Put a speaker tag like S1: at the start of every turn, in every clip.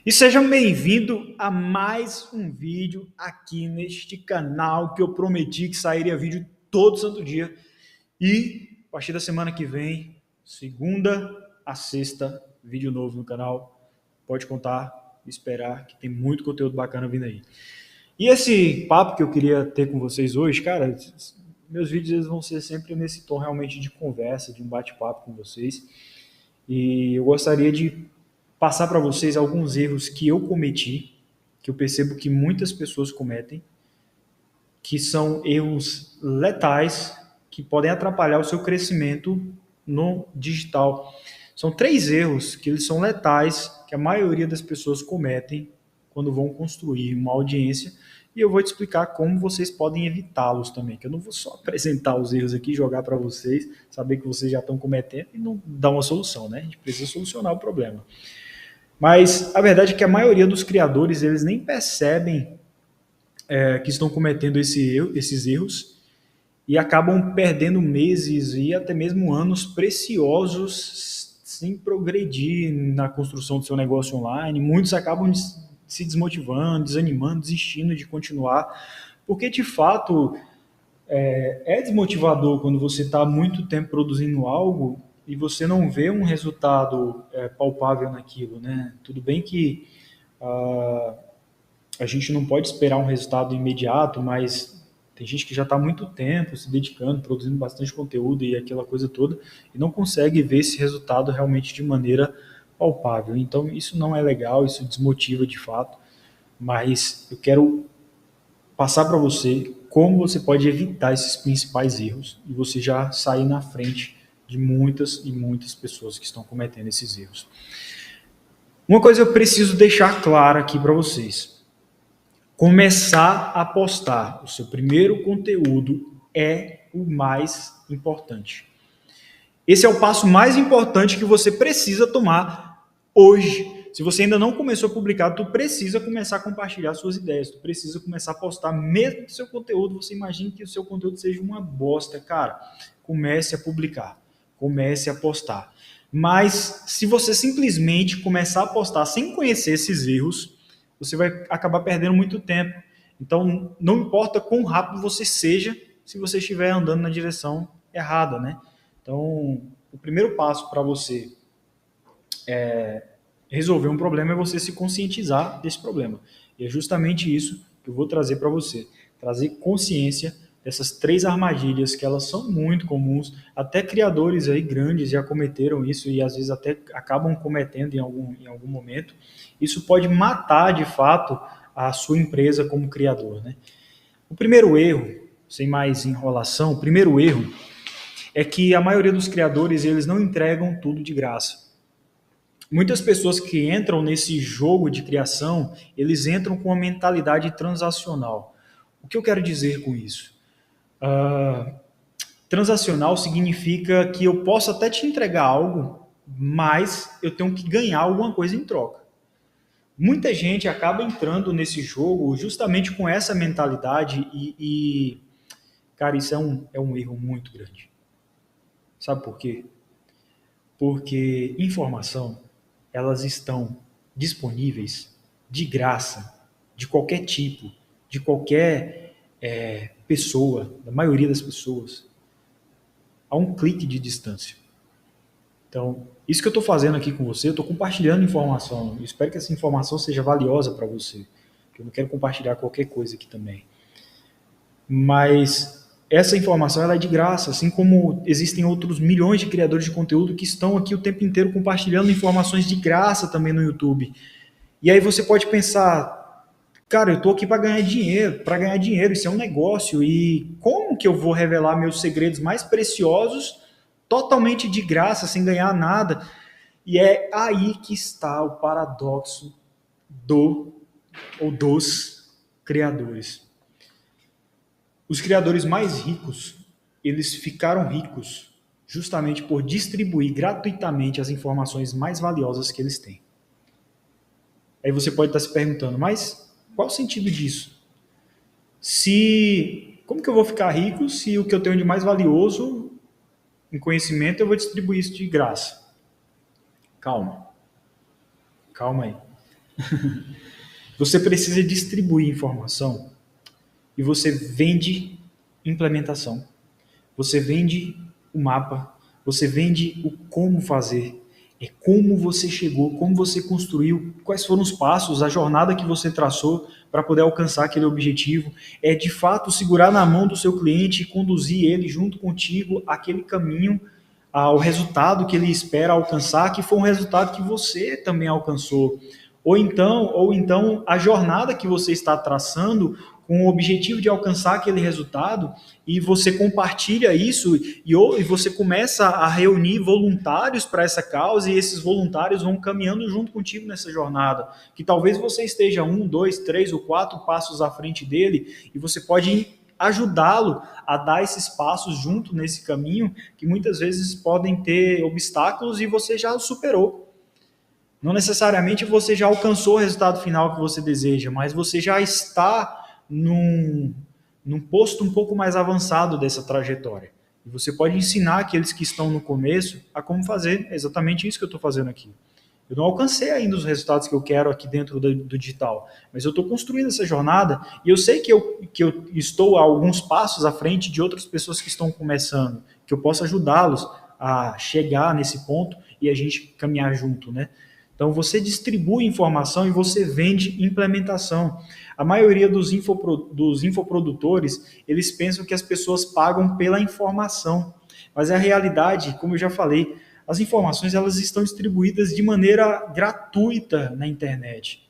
S1: E seja bem-vindo a mais um vídeo aqui neste canal que eu prometi que sairia vídeo todo santo dia. E a partir da semana que vem, segunda a sexta, vídeo novo no canal. Pode contar, esperar que tem muito conteúdo bacana vindo aí. E esse papo que eu queria ter com vocês hoje, cara, meus vídeos eles vão ser sempre nesse tom realmente de conversa, de um bate-papo com vocês. E eu gostaria de passar para vocês alguns erros que eu cometi, que eu percebo que muitas pessoas cometem, que são erros letais, que podem atrapalhar o seu crescimento no digital. São 3 erros que eles são letais, que a maioria das pessoas cometem quando vão construir uma audiência, e eu vou te explicar como vocês podem evitá-los também, que eu não vou só apresentar os erros aqui, jogar para vocês, saber que vocês já estão cometendo e não dar uma solução, né? A gente precisa solucionar o problema. Mas a verdade é que a maioria dos criadores, eles nem percebem que estão cometendo esses erros e acabam perdendo meses e até mesmo anos preciosos sem progredir na construção do seu negócio online. Muitos acabam se desmotivando, desanimando, desistindo de continuar, porque de fato é desmotivador quando você está muito tempo produzindo algo e você não vê um resultado palpável naquilo, né? Tudo bem que a gente não pode esperar um resultado imediato, mas tem gente que já está há muito tempo se dedicando, produzindo bastante conteúdo e aquela coisa toda, e não consegue ver esse resultado realmente de maneira palpável. Então, isso não é legal, isso desmotiva de fato, mas eu quero passar para você como você pode evitar esses principais erros e você já sair na frente de muitas e muitas pessoas que estão cometendo esses erros. Uma coisa eu preciso deixar clara aqui para vocês. Começar a postar o seu primeiro conteúdo é o mais importante. Esse é o passo mais importante que você precisa tomar hoje. Se você ainda não começou a publicar, tu precisa começar a compartilhar suas ideias, tu precisa começar a postar, mesmo que o seu conteúdo, você imagine que o seu conteúdo seja uma bosta, cara, comece a publicar, comece a postar. Mas se você simplesmente começar a postar sem conhecer esses erros, você vai acabar perdendo muito tempo. Então, não importa quão rápido você seja, se você estiver andando na direção errada, né? Então, o primeiro passo para você resolver um problema é você se conscientizar desse problema. E é justamente isso que eu vou trazer para você. Trazer consciência dessas 3 armadilhas que elas são muito comuns. Até criadores aí grandes já cometeram isso e às vezes até acabam cometendo em algum momento. Isso pode matar, de fato, a sua empresa como criador, né? O primeiro erro, sem mais enrolação, o primeiro erro é que a maioria dos criadores eles não entregam tudo de graça. Muitas pessoas que entram nesse jogo de criação, eles entram com uma mentalidade transacional. O que eu quero dizer com isso? Transacional significa que eu posso até te entregar algo, mas eu tenho que ganhar alguma coisa em troca. Muita gente acaba entrando nesse jogo justamente com essa mentalidade cara, isso é um erro muito grande. Sabe por quê? Porque informação, elas estão disponíveis de graça, de qualquer tipo, de qualquer pessoa, da maioria das pessoas, a um clique de distância. Então, isso que eu estou fazendo aqui com você, eu estou compartilhando informação. Eu espero que essa informação seja valiosa para você, que eu não quero compartilhar qualquer coisa aqui também. Mas essa informação ela é de graça, assim como existem outros milhões de criadores de conteúdo que estão aqui o tempo inteiro compartilhando informações de graça também no YouTube. E aí você pode pensar, cara, eu estou aqui para ganhar dinheiro, isso é um negócio, e como que eu vou revelar meus segredos mais preciosos totalmente de graça, sem ganhar nada? E é aí que está o paradoxo dos criadores. Os criadores mais ricos, eles ficaram ricos justamente por distribuir gratuitamente as informações mais valiosas que eles têm. Aí você pode estar se perguntando, mas qual o sentido disso? Como que eu vou ficar rico se o que eu tenho de mais valioso em conhecimento eu vou distribuir isso de graça? Calma aí. Você precisa distribuir informação e você vende implementação. Você vende o mapa, você vende o como fazer, é como você chegou, como você construiu, quais foram os passos, a jornada que você traçou para poder alcançar aquele objetivo. É de fato segurar na mão do seu cliente e conduzir ele junto contigo aquele caminho ao resultado que ele espera alcançar, que foi um resultado que você também alcançou. Ou então a jornada que você está traçando com o objetivo de alcançar aquele resultado e você compartilha isso e você começa a reunir voluntários para essa causa e esses voluntários vão caminhando junto contigo nessa jornada, que talvez você esteja 1, 2, 3 ou 4 passos à frente dele e você pode ajudá-lo a dar esses passos junto nesse caminho que muitas vezes podem ter obstáculos e você já superou. Não necessariamente você já alcançou o resultado final que você deseja, mas você já está num posto um pouco mais avançado dessa trajetória. E você pode ensinar aqueles que estão no começo a como fazer. É exatamente isso que eu estou fazendo aqui. Eu não alcancei ainda os resultados que eu quero aqui dentro do digital, mas eu estou construindo essa jornada e eu sei que eu estou a alguns passos à frente de outras pessoas que estão começando, que eu posso ajudá-los a chegar nesse ponto e a gente caminhar junto, né? Então você distribui informação e você vende implementação. A maioria dos infoprodutores, eles pensam que as pessoas pagam pela informação, mas a realidade, como eu já falei, as informações elas estão distribuídas de maneira gratuita na internet.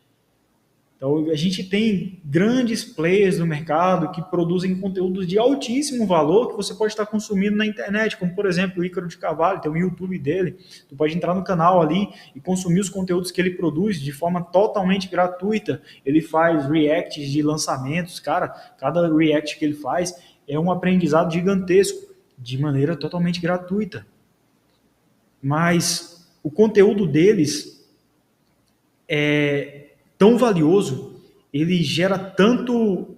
S1: Então, a gente tem grandes players no mercado que produzem conteúdos de altíssimo valor que você pode estar consumindo na internet, como, por exemplo, o Ícaro de Carvalho, tem o YouTube dele. Tu pode entrar no canal ali e consumir os conteúdos que ele produz de forma totalmente gratuita. Ele faz reacts de lançamentos, cara, cada react que ele faz é um aprendizado gigantesco, de maneira totalmente gratuita. Mas o conteúdo deles é tão valioso, ele gera tanto,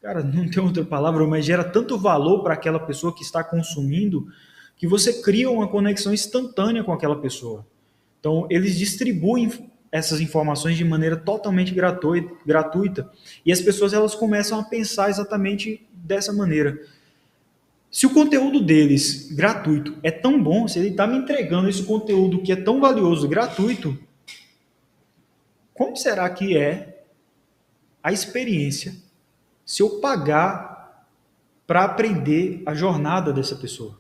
S1: cara, não tem outra palavra, mas gera tanto valor para aquela pessoa que está consumindo, que você cria uma conexão instantânea com aquela pessoa. Então, eles distribuem essas informações de maneira totalmente gratuita, e as pessoas elas começam a pensar exatamente dessa maneira. Se o conteúdo deles gratuito é tão bom, se ele está me entregando esse conteúdo que é tão valioso gratuito, como será que é a experiência se eu pagar para aprender a jornada dessa pessoa?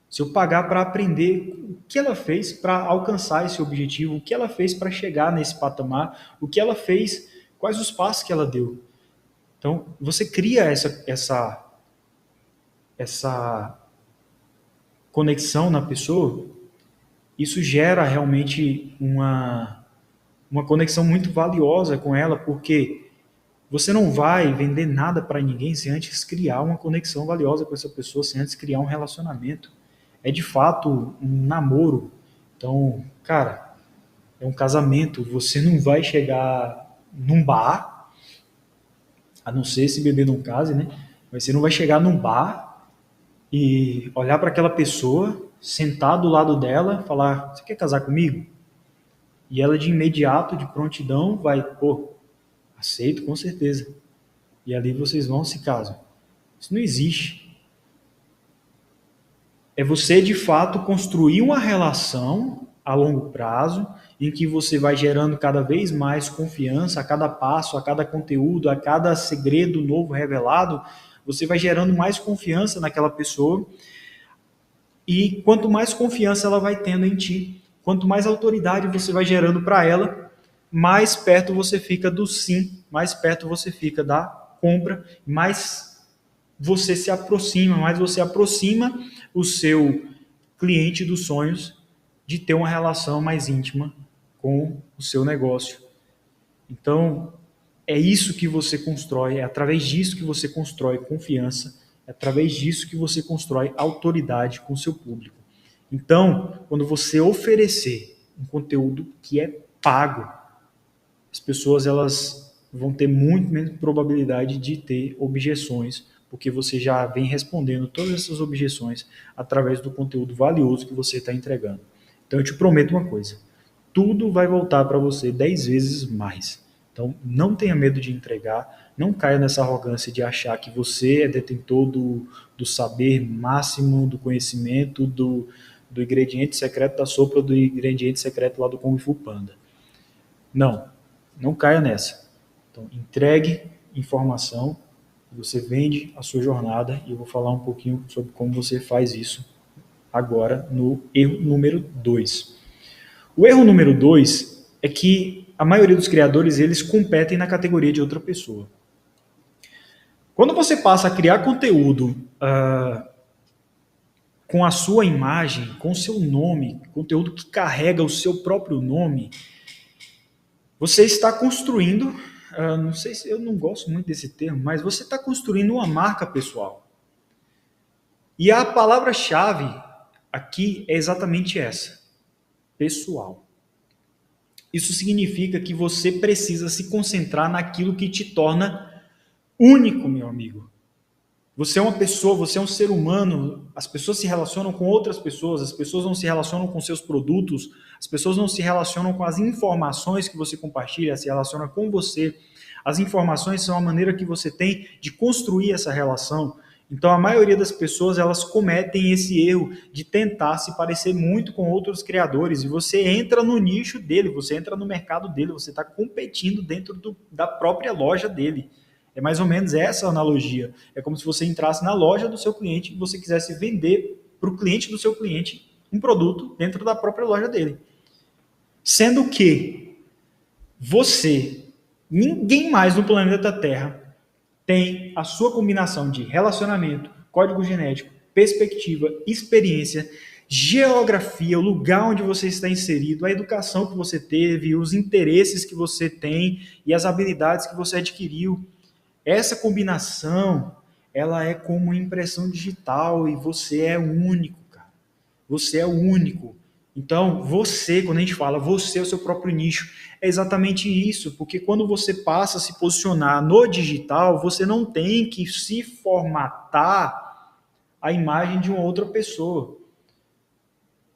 S1: Se eu pagar para aprender o que ela fez para alcançar esse objetivo, o que ela fez para chegar nesse patamar, o que ela fez, quais os passos que ela deu. Então, você cria essa conexão na pessoa, isso gera realmente uma conexão muito valiosa com ela, porque você não vai vender nada para ninguém sem antes criar uma conexão valiosa com essa pessoa, sem antes criar um relacionamento. É de fato um namoro. Então, cara, é um casamento. Você não vai chegar num bar, a não ser se beber não case, né? Mas você não vai chegar num bar e olhar para aquela pessoa, sentar do lado dela, falar: "Você quer casar comigo?" E ela de imediato, de prontidão, vai: "Pô, aceito, com certeza." E ali vocês vão se casam. Isso não existe. É você, de fato, construir uma relação a longo prazo, em que você vai gerando cada vez mais confiança a cada passo, a cada conteúdo, a cada segredo novo revelado, você vai gerando mais confiança naquela pessoa, e quanto mais confiança ela vai tendo em ti, quanto mais autoridade você vai gerando para ela, mais perto você fica do sim, mais perto você fica da compra, mais você se aproxima, mais você aproxima o seu cliente dos sonhos de ter uma relação mais íntima com o seu negócio. Então, é isso que você constrói, é através disso que você constrói confiança, é através disso que você constrói autoridade com o seu público. Então, quando você oferecer um conteúdo que é pago, as pessoas elas vão ter muito menos probabilidade de ter objeções, porque você já vem respondendo todas essas objeções através do conteúdo valioso que você está entregando. Então eu te prometo uma coisa: tudo vai voltar para você 10 vezes mais. Então, não tenha medo de entregar, não caia nessa arrogância de achar que você é detentor do saber máximo, do conhecimento, do ingrediente secreto da sopa, do ingrediente secreto lá do Kung Fu Panda. Não, não caia nessa. Então, entregue informação, você vende a sua jornada e eu vou falar um pouquinho sobre como você faz isso agora no erro número 2. O erro número 2 é que a maioria dos criadores eles competem na categoria de outra pessoa. Quando você passa a criar conteúdo com a sua imagem, com o seu nome, conteúdo que carrega o seu próprio nome, você está construindo, não sei se eu não gosto muito desse termo, mas você está construindo uma marca pessoal. E a palavra-chave aqui é exatamente essa: pessoal. Isso significa que você precisa se concentrar naquilo que te torna único, meu amigo. Você é uma pessoa, você é um ser humano, as pessoas se relacionam com outras pessoas, as pessoas não se relacionam com seus produtos, as pessoas não se relacionam com as informações que você compartilha, se relacionam com você. As informações são a maneira que você tem de construir essa relação. Então, a maioria das pessoas, elas cometem esse erro de tentar se parecer muito com outros criadores, e você entra no nicho dele, você entra no mercado dele, você está competindo dentro da própria loja dele. É mais ou menos essa analogia. É como se você entrasse na loja do seu cliente e você quisesse vender para o cliente do seu cliente um produto dentro da própria loja dele. Sendo que você, ninguém mais no planeta Terra, tem a sua combinação de relacionamento, código genético, perspectiva, experiência, geografia, o lugar onde você está inserido, a educação que você teve, os interesses que você tem e as habilidades que você adquiriu. Essa combinação, ela é como impressão digital e você é único, cara. Você é único. Então, você, quando a gente fala você é o seu próprio nicho, é exatamente isso, porque quando você passa a se posicionar no digital, você não tem que se formatar a imagem de uma outra pessoa.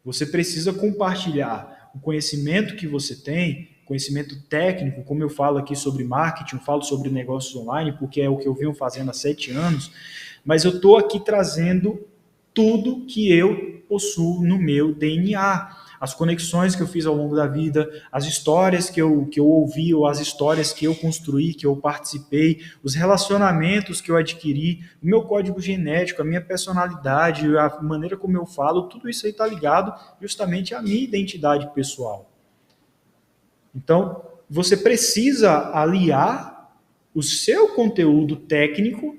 S1: Você precisa compartilhar o conhecimento que você tem, conhecimento técnico, como eu falo aqui sobre marketing, eu falo sobre negócios online, porque é o que eu venho fazendo há 7 anos, mas eu estou aqui trazendo tudo que eu possuo no meu DNA. As conexões que eu fiz ao longo da vida, as histórias que eu ouvi, ou as histórias que eu construí, que eu participei, os relacionamentos que eu adquiri, o meu código genético, a minha personalidade, a maneira como eu falo, tudo isso aí está ligado justamente à minha identidade pessoal. Então, você precisa aliar o seu conteúdo técnico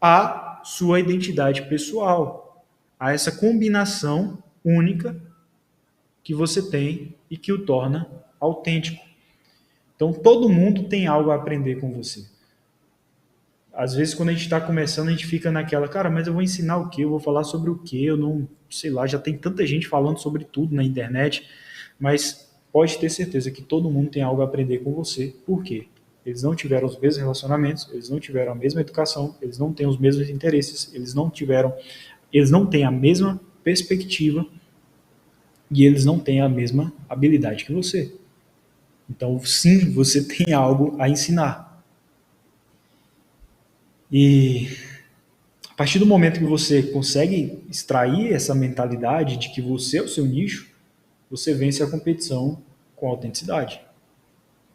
S1: à sua identidade pessoal, a essa combinação única que você tem e que o torna autêntico. Então, todo mundo tem algo a aprender com você. Às vezes, quando a gente está começando, a gente fica naquela, cara, mas eu vou ensinar o quê? Eu vou falar sobre o quê? Eu não, sei lá, já tem tanta gente falando sobre tudo na internet, mas pode ter certeza que todo mundo tem algo a aprender com você. Por quê? Eles não tiveram os mesmos relacionamentos, eles não tiveram a mesma educação, eles não têm os mesmos interesses, eles não têm a mesma perspectiva e eles não têm a mesma habilidade que você. Então, sim, você tem algo a ensinar. E a partir do momento que você consegue extrair essa mentalidade de que você é o seu nicho, você vence a competição com autenticidade.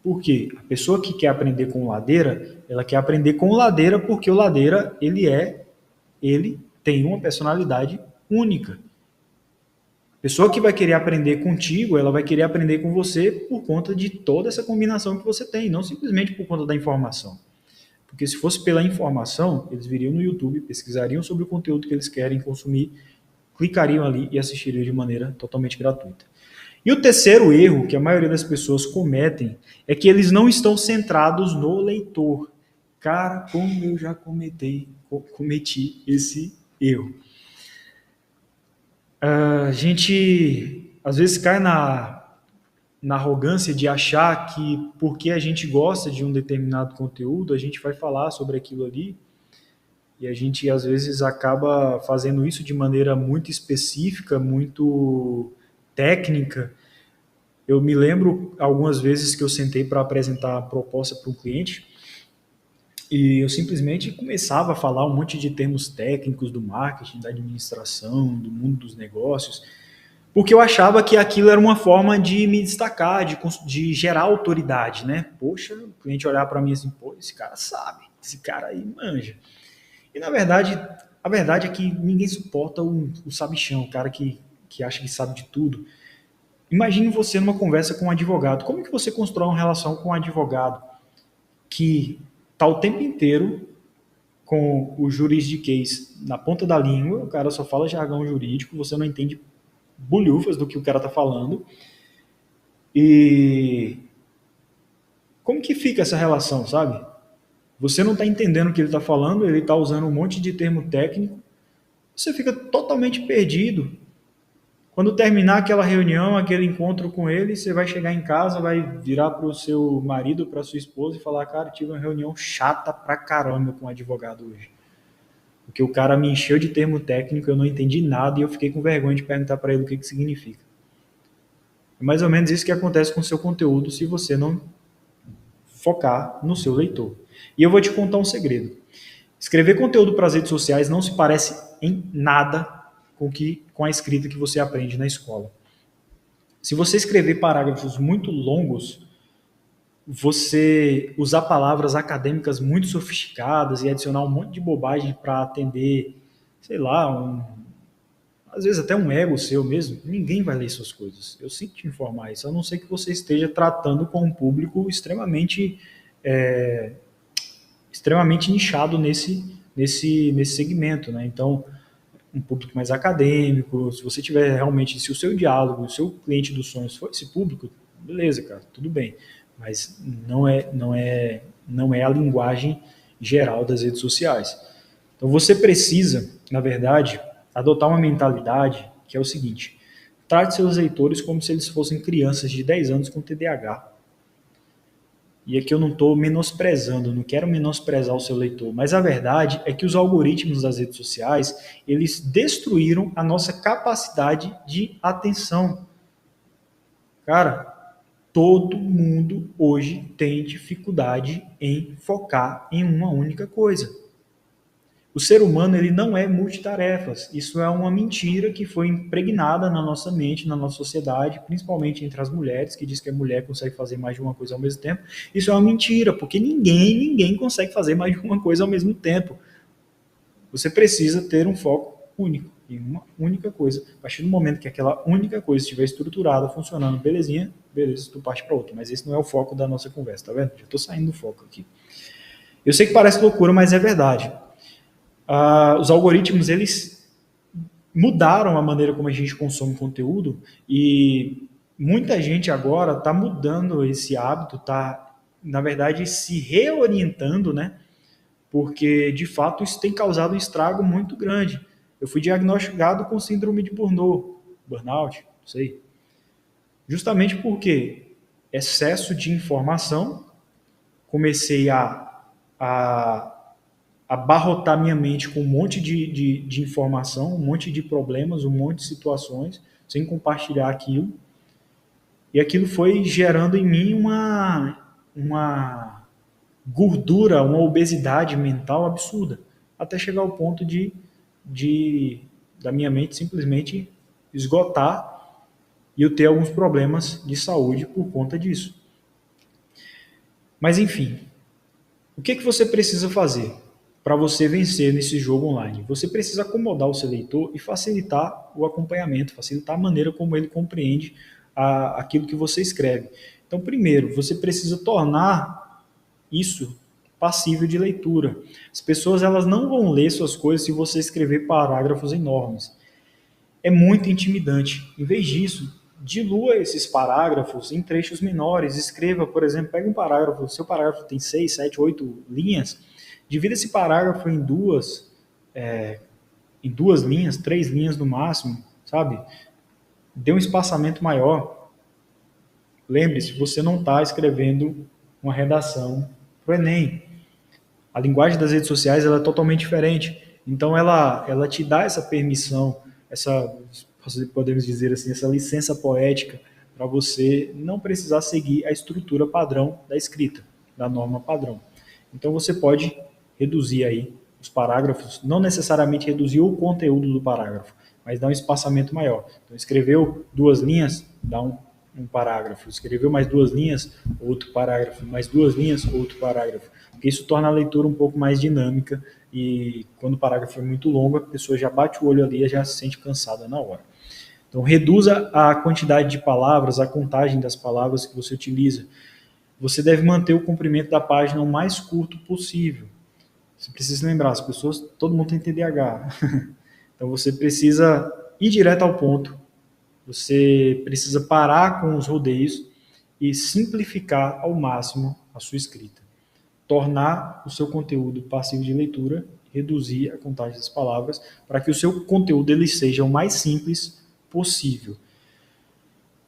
S1: Por quê? A pessoa que quer aprender com Ladeira, ela quer aprender com Ladeira porque o Ladeira, ele tem uma personalidade única. A pessoa que vai querer aprender contigo, ela vai querer aprender com você por conta de toda essa combinação que você tem, não simplesmente por conta da informação. Porque se fosse pela informação, eles viriam no YouTube, pesquisariam sobre o conteúdo que eles querem consumir, clicariam ali e assistiriam de maneira totalmente gratuita. E o terceiro erro que a maioria das pessoas cometem é que eles não estão centrados no leitor. Cara, como eu já cometi esse erro. A gente às vezes cai na arrogância de achar que porque a gente gosta de um determinado conteúdo, a gente vai falar sobre aquilo ali, e a gente às vezes acaba fazendo isso de maneira muito específica, muito técnica, Eu me lembro algumas vezes que eu sentei para apresentar a proposta para um cliente e eu simplesmente começava a falar um monte de termos técnicos do marketing, da administração, do mundo dos negócios, porque eu achava que aquilo era uma forma de me destacar, de gerar autoridade, né? Poxa, o cliente olhar para mim assim, pô, esse cara sabe, esse cara aí manja. E na verdade, a verdade é que ninguém suporta o sabichão, o cara que acha que sabe de tudo. Imagine você numa conversa com um advogado. Como é que você constrói uma relação com um advogado que está o tempo inteiro com o juridiquês na ponta da língua, o cara só fala jargão jurídico, você não entende bolhufas do que o cara está falando. E como que fica essa relação, sabe? Você não está entendendo o que ele está falando, ele está usando um monte de termo técnico, você fica totalmente perdido. Quando terminar aquela reunião, aquele encontro com ele, você vai chegar em casa, vai virar para o seu marido, para sua esposa e falar, cara, tive uma reunião chata pra caramba com um advogado hoje. Porque o cara me encheu de termo técnico, eu não entendi nada e eu fiquei com vergonha de perguntar para ele o que significa. É mais ou menos isso que acontece com o seu conteúdo se você não focar no seu leitor. E eu vou te contar um segredo. Escrever conteúdo para as redes sociais não se parece em nada com a escrita que você aprende na escola. Se você escrever parágrafos muito longos, você usar palavras acadêmicas muito sofisticadas e adicionar um monte de bobagem para atender, sei lá, às vezes até um ego seu mesmo, ninguém vai ler suas coisas. Eu sinto te informar isso, a não ser que você esteja tratando com um público extremamente nichado nesse segmento, né? Então, um público mais acadêmico, se você tiver realmente, se o seu diálogo, o seu cliente dos sonhos for esse público, beleza, cara, tudo bem. Mas não é a linguagem geral das redes sociais. Então você precisa, na verdade, adotar uma mentalidade que é o seguinte: trate seus leitores como se eles fossem crianças de 10 anos com TDAH. E aqui eu não estou menosprezando, não quero menosprezar o seu leitor, mas a verdade é que os algoritmos das redes sociais, eles destruíram a nossa capacidade de atenção. Cara, todo mundo hoje tem dificuldade em focar em uma única coisa. O ser humano ele não é multitarefas. Isso é uma mentira que foi impregnada na nossa mente, na nossa sociedade, principalmente entre as mulheres, que diz que a mulher consegue fazer mais de uma coisa ao mesmo tempo. Isso é uma mentira, porque ninguém consegue fazer mais de uma coisa ao mesmo tempo. Você precisa ter um foco único, em uma única coisa. A partir do momento que aquela única coisa estiver estruturada, funcionando, belezinha, beleza, tu parte para outra. Mas esse não é o foco da nossa conversa, tá vendo? Já estou saindo do foco aqui. Eu sei que parece loucura, mas é verdade. Os algoritmos, eles mudaram a maneira como a gente consome conteúdo e muita gente agora está mudando esse hábito, está, na verdade, se reorientando, né? Porque, de fato, isso tem causado um estrago muito grande. Eu fui diagnosticado com síndrome de burnout, não sei. Justamente porque excesso de informação, comecei a abarrotar minha mente com um monte de informação, um monte de problemas, um monte de situações, sem compartilhar aquilo. E aquilo foi gerando em mim uma gordura, uma obesidade mental absurda, até chegar ao ponto da minha mente simplesmente esgotar e eu ter alguns problemas de saúde por conta disso. Mas enfim, o que você precisa fazer para você vencer nesse jogo online? Você precisa acomodar o seu leitor e facilitar o acompanhamento, facilitar a maneira como ele compreende aquilo que você escreve. Então, primeiro, você precisa tornar isso passível de leitura. As pessoas elas não vão ler suas coisas se você escrever parágrafos enormes. É muito intimidante. Em vez disso, dilua esses parágrafos em trechos menores. Escreva, por exemplo, pega um parágrafo, seu parágrafo tem 6, 7, 8 linhas, divida esse parágrafo em duas linhas, 3 linhas no máximo, sabe? Dê um espaçamento maior. Lembre-se, você não está escrevendo uma redação para o Enem. A linguagem das redes sociais ela é totalmente diferente. Então, ela te dá essa permissão, podemos dizer assim, essa licença poética para você não precisar seguir a estrutura padrão da escrita, da norma padrão. Então você pode reduzir aí os parágrafos, não necessariamente reduzir o conteúdo do parágrafo, mas dar um espaçamento maior. Então escreveu 2 linhas, dá um parágrafo. Escreveu mais 2 linhas, outro parágrafo. Mais 2 linhas, outro parágrafo. Porque isso torna a leitura um pouco mais dinâmica e quando o parágrafo é muito longo, a pessoa já bate o olho ali e já se sente cansada na hora. Então, reduza a quantidade de palavras, a contagem das palavras que você utiliza. Você deve manter o comprimento da página o mais curto possível. Você precisa lembrar, as pessoas, todo mundo tem TDAH. Então, você precisa ir direto ao ponto. Você precisa parar com os rodeios e simplificar ao máximo a sua escrita. Tornar o seu conteúdo passivo de leitura, reduzir a contagem das palavras, para que o seu conteúdo ele seja o mais simples possível.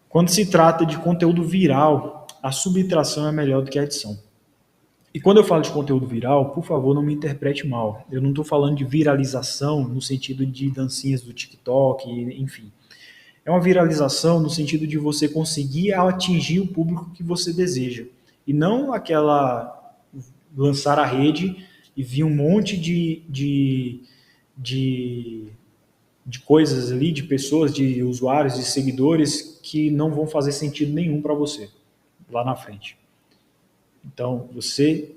S1: Quando se trata de conteúdo viral, a subtração é melhor do que a adição. E quando eu falo de conteúdo viral, por favor, não me interprete mal. Eu não estou falando de viralização no sentido de dancinhas do TikTok, enfim. É uma viralização no sentido de você conseguir atingir o público que você deseja. E não aquela lançar a rede e vir um monte de coisas ali, de pessoas, de usuários, de seguidores que não vão fazer sentido nenhum para você lá na frente. Então, você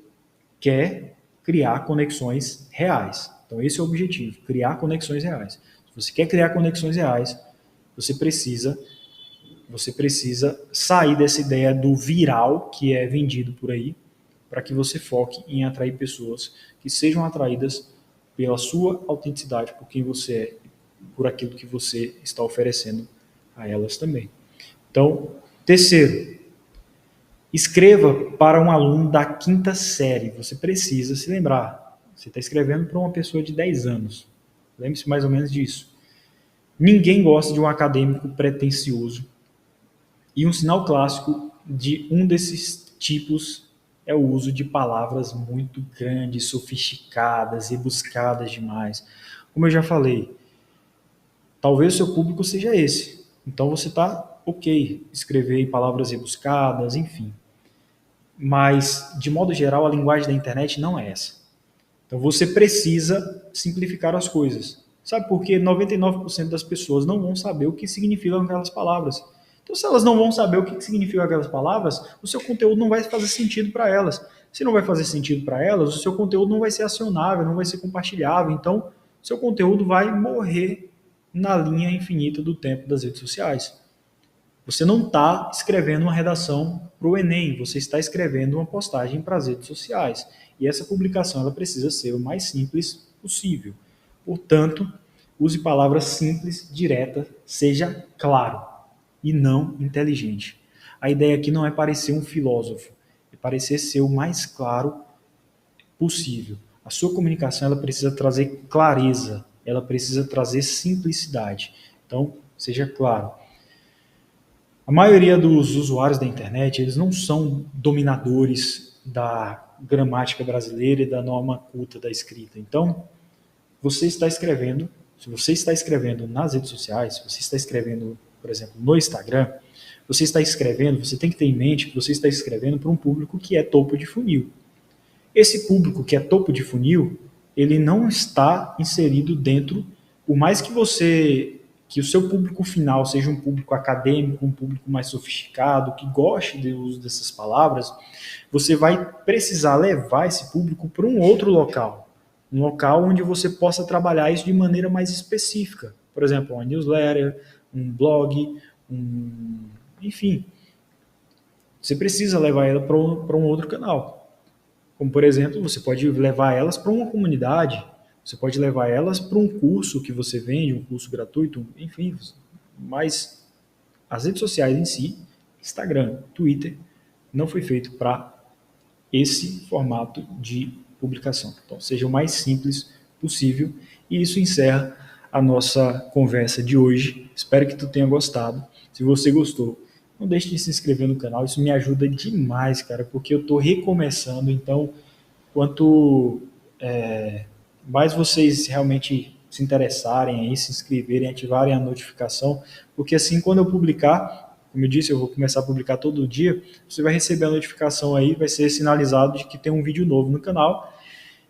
S1: quer criar conexões reais. Então, esse é o objetivo, criar conexões reais. Se você quer criar conexões reais, você precisa sair dessa ideia do viral que é vendido por aí, para que você foque em atrair pessoas que sejam atraídas pela sua autenticidade, por quem você é, por aquilo que você está oferecendo a elas também. Então, terceiro, escreva para um aluno da 5ª série. Você precisa se lembrar. Você está escrevendo para uma pessoa de 10 anos. Lembre-se mais ou menos disso. Ninguém gosta de um acadêmico pretensioso. E um sinal clássico de um desses tipos é o uso de palavras muito grandes, sofisticadas, rebuscadas demais. Como eu já falei, talvez o seu público seja esse. Então você está ok, escrever palavras rebuscadas, enfim. Mas, de modo geral, a linguagem da internet não é essa. Então você precisa simplificar as coisas. Sabe por quê? 99% das pessoas não vão saber o que significam aquelas palavras. Então, se elas não vão saber o que significam aquelas palavras, o seu conteúdo não vai fazer sentido para elas. Se não vai fazer sentido para elas, o seu conteúdo não vai ser acionável, não vai ser compartilhável. Então, o seu conteúdo vai morrer na linha infinita do tempo das redes sociais. Você não está escrevendo uma redação para o Enem, você está escrevendo uma postagem para as redes sociais. E essa publicação ela precisa ser o mais simples possível. Portanto, use palavras simples, diretas, seja claro e não inteligente. A ideia aqui não é parecer um filósofo, é parecer ser o mais claro possível. A sua comunicação ela precisa trazer clareza, ela precisa trazer simplicidade. Então, seja claro. A maioria dos usuários da internet, eles não são dominadores da gramática brasileira e da norma culta da escrita. Então, você está escrevendo, se você está escrevendo nas redes sociais, se você está escrevendo, por exemplo, no Instagram, você está escrevendo, você tem que ter em mente que você está escrevendo para um público que é topo de funil. Esse público que é topo de funil, ele não está inserido dentro, por mais que o seu público final seja um público acadêmico, um público mais sofisticado, que goste do uso dessas palavras, você vai precisar levar esse público para um outro local. Um local onde você possa trabalhar isso de maneira mais específica. Por exemplo, uma newsletter, um blog, enfim. Você precisa levar ela para um outro canal. Como, por exemplo, você pode levar elas para uma comunidade, você pode levar elas para um curso que você vende, um curso gratuito, enfim. Mas as redes sociais em si, Instagram, Twitter, não foi feito para esse formato de publicação. Então, seja o mais simples possível. E isso encerra a nossa conversa de hoje. Espero que tu tenha gostado. Se você gostou, não deixe de se inscrever no canal. Isso me ajuda demais, cara, porque eu estou recomeçando. Então, quanto mais vocês realmente se interessarem aí, se inscreverem, ativarem a notificação, porque assim, quando eu publicar, como eu disse, eu vou começar a publicar todo dia, você vai receber a notificação aí, vai ser sinalizado de que tem um vídeo novo no canal.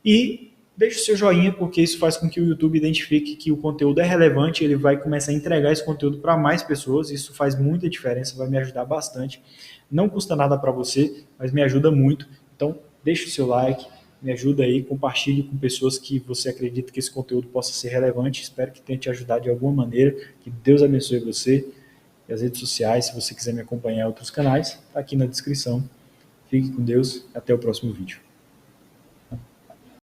S1: E deixe o seu joinha, porque isso faz com que o YouTube identifique que o conteúdo é relevante, ele vai começar a entregar esse conteúdo para mais pessoas, isso faz muita diferença, vai me ajudar bastante. Não custa nada para você, mas me ajuda muito. Então, deixe o seu like, me ajuda aí, compartilhe com pessoas que você acredita que esse conteúdo possa ser relevante. Espero que tenha te ajudado de alguma maneira. Que Deus abençoe você. E as redes sociais, se você quiser me acompanhar em outros canais, está aqui na descrição. Fique com Deus. Até o próximo vídeo.